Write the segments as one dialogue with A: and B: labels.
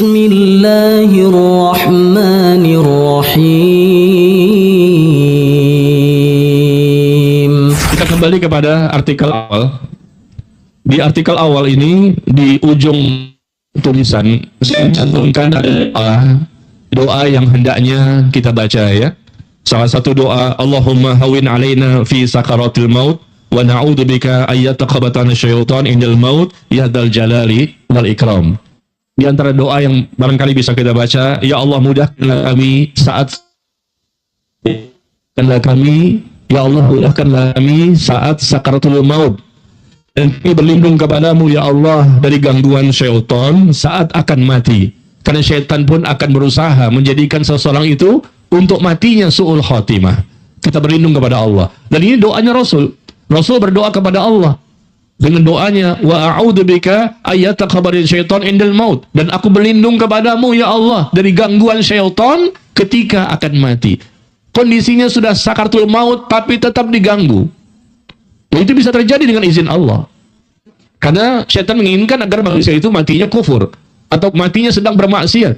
A: Bismillahirrahmanirrahim. Kita kembali kepada artikel awal. Di artikel awal ini, di ujung tulisan saya cantumkan ada doa yang hendaknya kita baca ya. Salah satu doa, Allahumma hawin alaina fi sakaratil maut wa na'udzubika ayyataqabatana syaitan indal maut ya dzal jalali wal ikram. Di antara doa yang barangkali bisa kita baca, ya Allah mudahkanlah kami saat sakaratul maut, dan kami berlindung kepadamu ya Allah dari gangguan syaitan saat akan mati, karena syaitan pun akan berusaha menjadikan seseorang itu untuk matinya su'ul khotimah. Kita berlindung kepada Allah, dan ini doanya Rasul berdoa kepada Allah dengan doanya, wa a'udzubika ayyataqabarin syaitan indal maut, dan aku berlindung kepadamu ya Allah dari gangguan syaitan ketika akan mati. Kondisinya sudah sakaratul maut tapi tetap diganggu. Itu bisa terjadi dengan izin Allah, karena syaitan menginginkan agar manusia itu matinya kufur atau matinya sedang bermaksiat,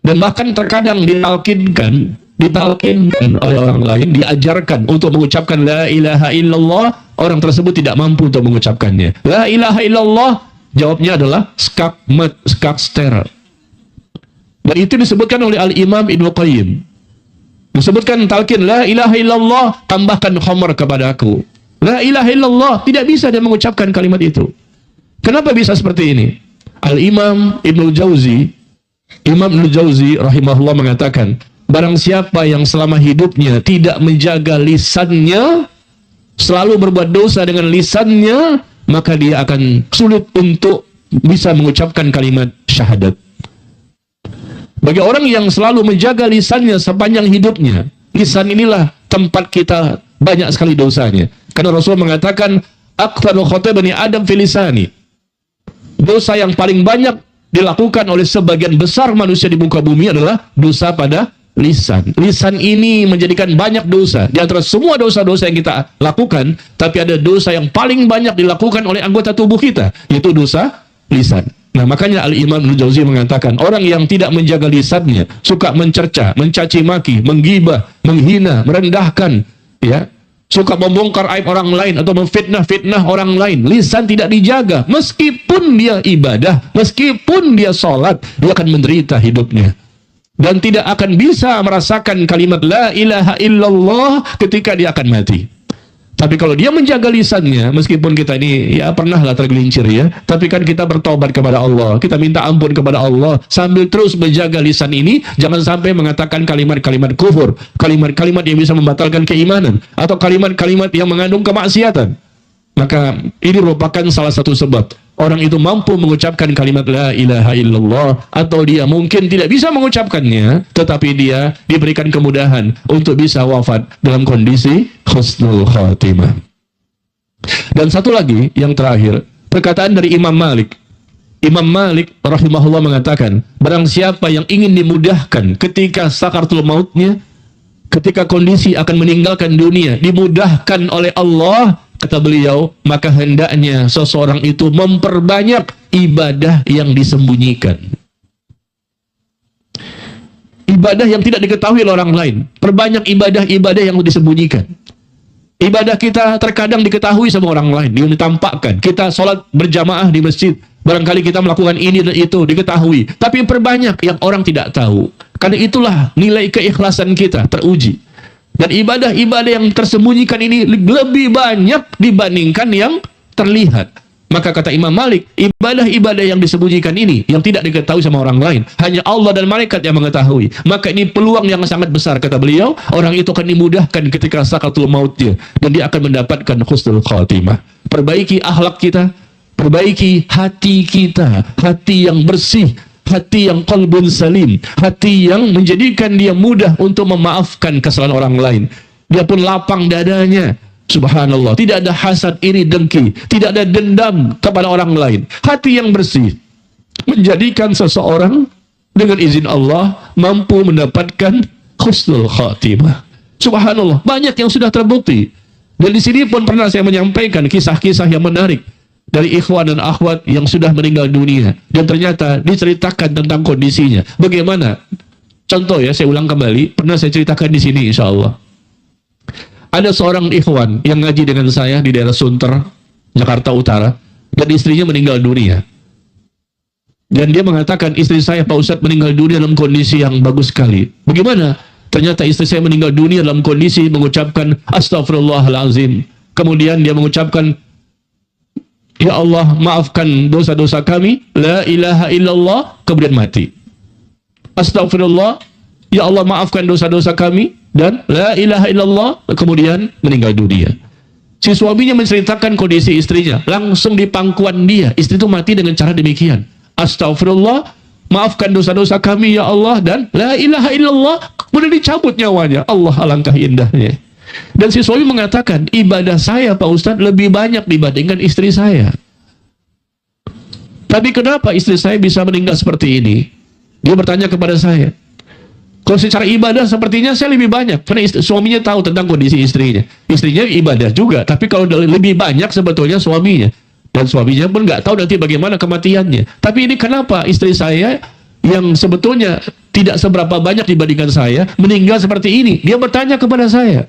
A: dan bahkan terkadang ditalkinkan oleh orang lain, diajarkan untuk mengucapkan la ilaha illallah, orang tersebut tidak mampu untuk mengucapkannya. La ilaha illallah, jawabnya adalah skakster. Dan itu disebutkan oleh Al-Imam Ibnu Qayyim. Disebutkan talqin la ilaha illallah, tambahkan khamar kepadaku. La ilaha illallah, tidak bisa dia mengucapkan kalimat itu. Kenapa bisa seperti ini? Al-Imam Ibnu Jauzi rahimahullah mengatakan, barang siapa yang selama hidupnya tidak menjaga lisannya, selalu berbuat dosa dengan lisannya, maka dia akan sulit untuk bisa mengucapkan kalimat syahadat. Bagi orang yang selalu menjaga lisannya sepanjang hidupnya, lisan inilah tempat kita banyak sekali dosanya. Karena Rasul mengatakan, aktsarul khata' bani Adam fil lisani. Dosa yang paling banyak dilakukan oleh sebagian besar manusia di muka bumi adalah dosa pada lisan. Lisan ini menjadikan banyak dosa. Di antara semua dosa-dosa yang kita lakukan, tapi ada dosa yang paling banyak dilakukan oleh anggota tubuh kita, yaitu dosa lisan. Nah, makanya Al-Imam Ibnu Jauzi mengatakan, orang yang tidak menjaga lisannya, suka mencerca, mencaci maki, menggibah, menghina, merendahkan, ya, suka membongkar aib orang lain atau memfitnah orang lain, lisan tidak dijaga, meskipun dia ibadah, meskipun dia sholat, dia akan menderita hidupnya. Dan tidak akan bisa merasakan kalimat la ilaha illallah ketika dia akan mati. Tapi kalau dia menjaga lisannya, meskipun kita ini ya pernahlah tergelincir ya, tapi kan kita bertobat kepada Allah, kita minta ampun kepada Allah, sambil terus menjaga lisan ini, jangan sampai mengatakan kalimat-kalimat kufur, kalimat-kalimat yang bisa membatalkan keimanan, atau kalimat-kalimat yang mengandung kemaksiatan. Maka ini merupakan salah satu sebab orang itu mampu mengucapkan kalimat la ilaha illallah, atau dia mungkin tidak bisa mengucapkannya, tetapi dia diberikan kemudahan untuk bisa wafat dalam kondisi husnul khatimah. Dan satu lagi yang terakhir, perkataan dari Imam Malik. Imam Malik rahimahullah mengatakan, barang siapa yang ingin dimudahkan ketika sakaratul mautnya, ketika kondisi akan meninggalkan dunia, dimudahkan oleh Allah, kata beliau, maka hendaknya seseorang itu memperbanyak ibadah yang disembunyikan. Ibadah yang tidak diketahui oleh orang lain. Perbanyak ibadah-ibadah yang disembunyikan. Ibadah kita terkadang diketahui sama orang lain, ditampakkan. Kita sholat berjamaah di masjid, barangkali kita melakukan ini dan itu, diketahui. Tapi perbanyak yang orang tidak tahu. Karena itulah nilai keikhlasan kita teruji. Dan ibadah-ibadah yang tersembunyikan ini lebih banyak dibandingkan yang terlihat. Maka kata Imam Malik, ibadah-ibadah yang disembunyikan ini, yang tidak diketahui sama orang lain, hanya Allah dan malaikat yang mengetahui. Maka ini peluang yang sangat besar, kata beliau, orang itu akan dimudahkan ketika sakaratul mautnya, dan dia akan mendapatkan husnul khatimah. Perbaiki akhlak kita, perbaiki hati kita, hati yang bersih, hati yang qalbun salim, hati yang menjadikan dia mudah untuk memaafkan kesalahan orang lain. Dia pun lapang dadanya, subhanallah, tidak ada hasad, iri, dengki, tidak ada dendam kepada orang lain. Hati yang bersih menjadikan seseorang dengan izin Allah mampu mendapatkan husnul khatimah. Subhanallah, banyak yang sudah terbukti. Dan di sini pun pernah saya menyampaikan kisah-kisah yang menarik dari ikhwan dan akhwat yang sudah meninggal dunia, dan ternyata diceritakan tentang kondisinya. Bagaimana? Contoh ya, saya ulang kembali, pernah saya ceritakan di sini insya Allah. Ada seorang ikhwan yang ngaji dengan saya di daerah Sunter, Jakarta Utara, dan istrinya meninggal dunia. Dan dia mengatakan, istri saya Pak Ustadz meninggal dunia dalam kondisi yang bagus sekali. Bagaimana? Ternyata istri saya meninggal dunia dalam kondisi mengucapkan Astaghfirullahalazim. Kemudian dia mengucapkan, ya Allah maafkan dosa-dosa kami, la ilaha illallah, kemudian mati. Astaghfirullah, ya Allah maafkan dosa-dosa kami, dan la ilaha illallah, kemudian meninggal dunia. Si suaminya menceritakan kondisi istrinya, langsung di pangkuan dia, istri itu mati dengan cara demikian. Astaghfirullah, maafkan dosa-dosa kami ya Allah, dan la ilaha illallah, kemudian dicabut nyawanya. Allah, alangkah indahnya. Dan si suami mengatakan, ibadah saya Pak Ustadz lebih banyak dibandingkan istri saya. Tapi kenapa istri saya bisa meninggal seperti ini? Dia bertanya kepada saya. Kalau secara ibadah sepertinya saya lebih banyak, karena suaminya tahu tentang kondisi istrinya. Istrinya ibadah juga, tapi kalau lebih banyak sebetulnya suaminya. Dan suaminya pun nggak tahu nanti bagaimana kematiannya. Tapi ini kenapa istri saya yang sebetulnya tidak seberapa banyak dibandingkan saya meninggal seperti ini? Dia bertanya kepada saya.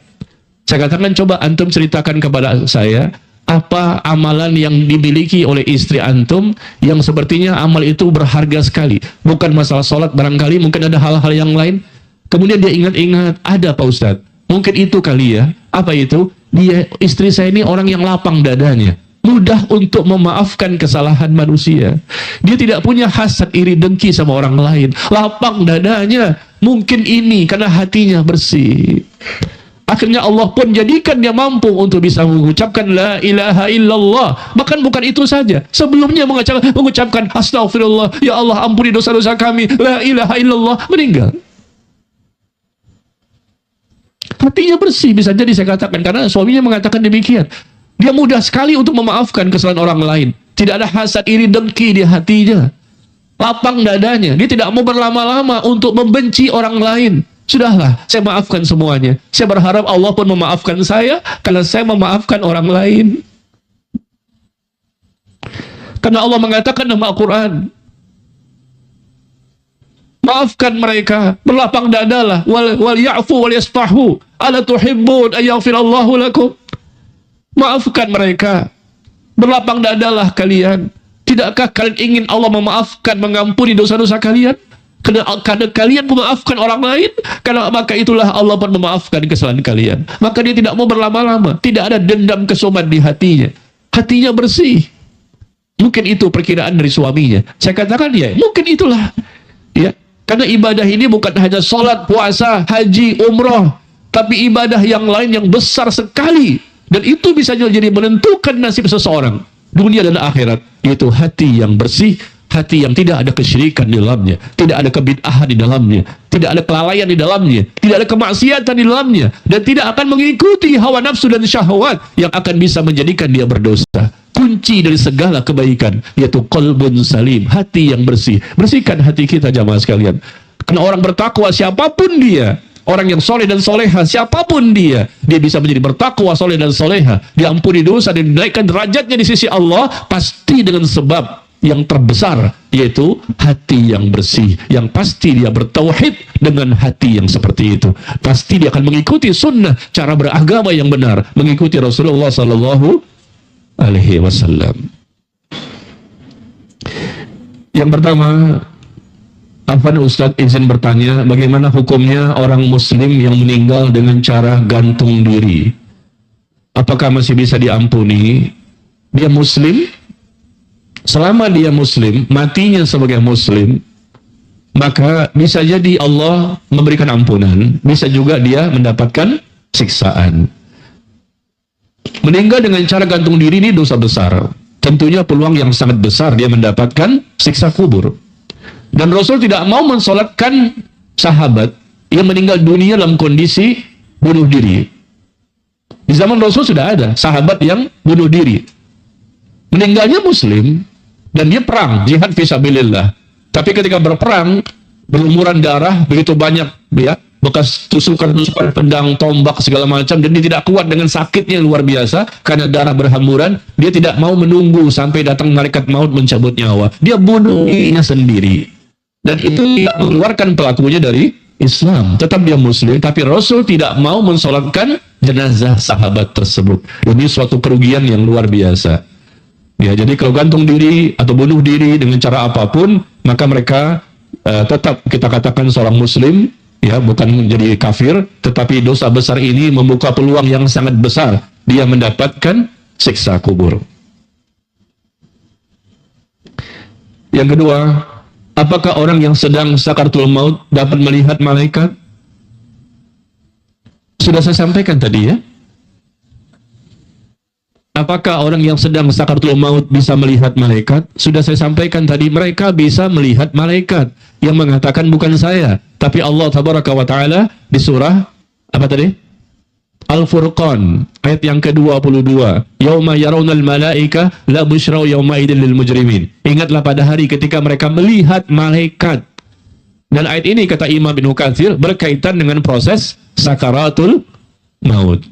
A: Saya katakan, coba antum ceritakan kepada saya apa amalan yang dimiliki oleh istri antum yang sepertinya amal itu berharga sekali. Bukan masalah sholat barangkali, mungkin ada hal-hal yang lain. Kemudian dia ingat-ingat, ada Pak Ustadz. Mungkin itu kali ya. Apa itu? Dia, istri saya ini orang yang lapang dadanya. Mudah untuk memaafkan kesalahan manusia. Dia tidak punya hasad, iri, dengki sama orang lain. Lapang dadanya. Mungkin ini karena hatinya bersih. Akhirnya Allah pun jadikan dia mampu untuk bisa mengucapkan la ilaha illallah. Bahkan bukan itu saja. Sebelumnya mengucapkan astaghfirullah, ya Allah ampuni dosa-dosa kami, la ilaha illallah, meninggal. Hatinya bersih, bisa jadi saya katakan, karena suaminya mengatakan demikian. Dia mudah sekali untuk memaafkan kesalahan orang lain. Tidak ada hasad, iri, dengki di hatinya. Lapang dadanya. Dia tidak mau berlama-lama untuk membenci orang lain. Sudahlah, saya maafkan semuanya. Saya berharap Allah pun memaafkan saya karena saya memaafkan orang lain. Karena Allah mengatakan dalam Al-Quran, maafkan mereka, berlapang dadalah, wal ya'fu wal yasfahu, ala tuhibbun ayaghfirallahu lakum. Maafkan mereka, berlapang dadalah kalian. Tidakkah kalian ingin Allah memaafkan, mengampuni dosa-dosa kalian? Karena kalian memaafkan orang lain, karena maka itulah Allah pun memaafkan kesalahan kalian. Maka dia tidak mau berlama-lama, tidak ada dendam kesumat di hatinya. Hatinya bersih. Mungkin itu perkiraan dari suaminya. Saya katakan ya, mungkin itulah. Ya, karena ibadah ini bukan hanya sholat, puasa, haji, umroh, tapi ibadah yang lain yang besar sekali. Dan itu bisa jadi menentukan nasib seseorang, dunia dan akhirat, yaitu hati yang bersih, hati yang tidak ada kesyirikan di dalamnya, tidak ada kebid'ahan di dalamnya, tidak ada kelalaian di dalamnya, tidak ada kemaksiatan di dalamnya, dan tidak akan mengikuti hawa nafsu dan syahwat yang akan bisa menjadikan dia berdosa. Kunci dari segala kebaikan yaitu qalbun salim, hati yang bersih. Bersihkan hati kita jamaah sekalian. Karena orang bertakwa siapapun dia, orang yang soleh dan soleha siapapun dia bisa menjadi bertakwa, soleh dan soleha, diampuni dosa dan dinaikkan derajatnya di sisi Allah, pasti dengan sebab yang terbesar, yaitu hati yang bersih, yang pasti dia bertauhid dengan hati yang seperti itu. Pasti dia akan mengikuti sunnah, cara beragama yang benar, mengikuti Rasulullah Sallallahu Alaihi Wasallam. Yang pertama, Afwan Ustadz izin bertanya, bagaimana hukumnya orang muslim yang meninggal dengan cara gantung diri? Apakah masih bisa diampuni? Dia muslim, selama dia muslim, matinya sebagai muslim, maka bisa jadi Allah memberikan ampunan, bisa juga dia mendapatkan siksaan. Meninggal dengan cara gantung diri ini dosa besar. Tentunya peluang yang sangat besar dia mendapatkan siksa kubur. Dan Rasul tidak mau mensolatkan sahabat yang meninggal dunia dalam kondisi bunuh diri. Di zaman Rasul sudah ada sahabat yang bunuh diri. Meninggalnya muslim, dan dia perang, jihad fisabilillah. Tapi ketika berperang, berlumuran darah begitu banyak ya, bekas tusukan-tusukan pedang, tombak, segala macam, dan dia tidak kuat dengan sakitnya yang luar biasa karena darah berhamburan. Dia tidak mau menunggu sampai datang malaikat maut mencabut nyawa. Dia bunuh dirinya sendiri, dan itu tidak mengeluarkan pelakunya dari Islam. Tetap dia muslim, tapi Rasul tidak mau mensolatkan jenazah sahabat tersebut. Ini suatu kerugian yang luar biasa. Ya, jadi kalau gantung diri atau bunuh diri dengan cara apapun, maka mereka tetap kita katakan seorang muslim, ya, bukan menjadi kafir, tetapi dosa besar ini membuka peluang yang sangat besar dia mendapatkan siksa kubur. Yang kedua, apakah orang yang sedang sakaratul maut dapat melihat malaikat? Sudah saya sampaikan tadi, ya. Apakah orang yang sedang sakaratul maut bisa melihat malaikat? Sudah saya sampaikan tadi, mereka bisa melihat malaikat. Yang mengatakan bukan saya, tapi Allah tabaraka wa ta'ala di surah apa tadi? Al-Furqan ayat yang ke-22. Yauma yarawnal malaika la busyra yauma idzil lil mujrimin. Ingatlah pada hari ketika mereka melihat malaikat. Dan ayat ini kata Imam Ibnu Katsir berkaitan dengan proses sakaratul maut.